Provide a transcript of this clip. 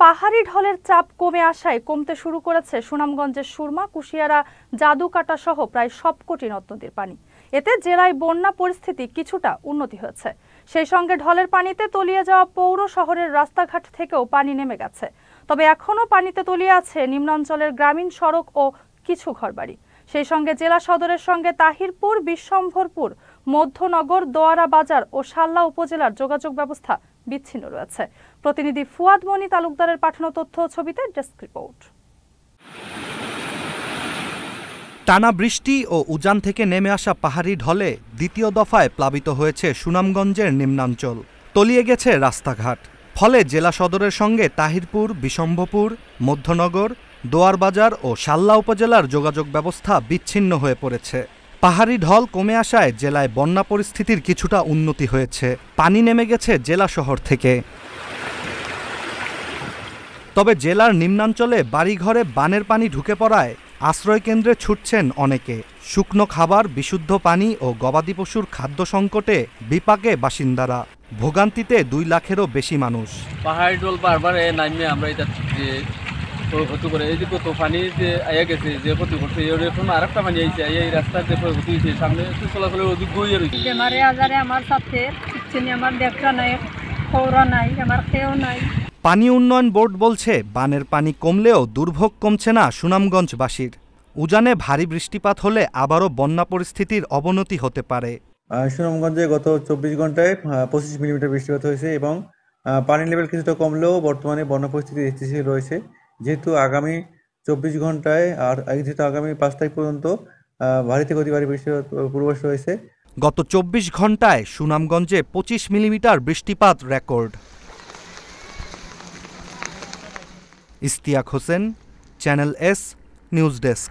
পাহাড়ি ঢলের চাপ কমে আসায় কমতে শুরু করেছে সুনামগঞ্জের সুরমা, কুশিয়ারা, জাদুকাটা সহ প্রায় সবকটি নদ নদীর পানি। এতে জেলায় বন্যা পরিস্থিতি কিছুটা উন্নতি হয়েছে। সেই সঙ্গে ঢলের পানিতে তলিয়ে যাওয়া পৌর শহরের রাস্তাঘাট থেকেও পানি নেমে গেছে। তবে এখনও পানিতে তলিয়ে আছে নিম্নাঞ্চলের গ্রামীণ সড়ক ও কিছু ঘরবাড়ি। সেই সঙ্গে জেলা সদরের সঙ্গে তাহিরপুর, বিশ্বম্ভরপুর, মধ্যনগর, দোয়ারা বাজার ও শাল্লা উপজেলার যোগাযোগ ব্যবস্থা বিচ্ছিন্ন রয়েছে। প্রতিনিধি ফুয়াদ মনি তালুকদারের পাঠানো তথ্য ও ছবিতে ডেস্ক রিপোর্ট। টানা বৃষ্টি ও উজান থেকে নেমে আসা পাহাড়ি ঢলে দ্বিতীয় দফায় প্লাবিত হয়েছে সুনামগঞ্জের নিম্নাঞ্চল। তলিয়ে গেছে রাস্তাঘাট। ফলে জেলা সদরের সঙ্গে তাহিরপুর, বিশ্বম্ভরপুর, মধ্যনগর, দোয়ার বাজার ও শাল্লা উপজেলার যোগাযোগ ব্যবস্থা বিচ্ছিন্ন হয়ে পড়েছে। পাহাড়ি ঢল কমে আসায় জেলায় বন্যা পরিস্থিতির কিছুটা উন্নতি হয়েছে। পানি নেমে গেছে জেলা শহর থেকে। তবে জেলার নিম্নাঞ্চলে বাড়িঘরে বানের পানি ঢুকে পড়ায় আশ্রয়কেন্দ্রে ছুটছেন অনেকে। শুকনো খাবার, বিশুদ্ধ পানি ও গবাদি পশুর খাদ্য সংকটে বিপাকে বাসিন্দারা। ভোগান্তিতে 2 লাখেরও বেশি মানুষ। পাহাড়ি ঢল বারবার নামে আমরা এটা ক্ষতি করে এই যে কত পানি যে আয়া গেছে, যে ক্ষতি করছে, এরকম আরেকটা পানি আইছে, এই রাস্তার যে ক্ষতি হয়েছে, সামনে চলাচলের অধিক বইয়ে রয়েছে। বেমারে আজারে আমার সাথে কিচ্ছু নেই, আমার দেখা নাই, খৌরা নাই, আমার খেয়েও নাই। পানি উন্নয়ন বোর্ড বলছে, বানের পানি কমলেও দুর্ভোগ কমছে না সুনামগঞ্জবাসীর। উজানে ভারী বৃষ্টিপাত হলে আবারও বন্যা পরিস্থিতির অবনতি হতে পারে। সুনামগঞ্জে গত 24 ঘন্টায় 25 মিলিমিটার বৃষ্টিপাত হয়েছে এবং পানির লেভেল কিছুটা কমলেও বর্তমানে বন্যা পরিস্থিতি স্থিতিশীল রয়েছে। যেহেতু আগামী 24 ঘন্টায় যেহেতু আগামী 5 তারিখ পর্যন্ত ভারী থেকে অতি ভারী বৃষ্টিপাত পূর্বাভাস রয়েছে। গত 24 ঘন্টায় সুনামগঞ্জে 25 মিলিমিটার বৃষ্টিপাত record. Istiaq Hossain, channel S, news desk.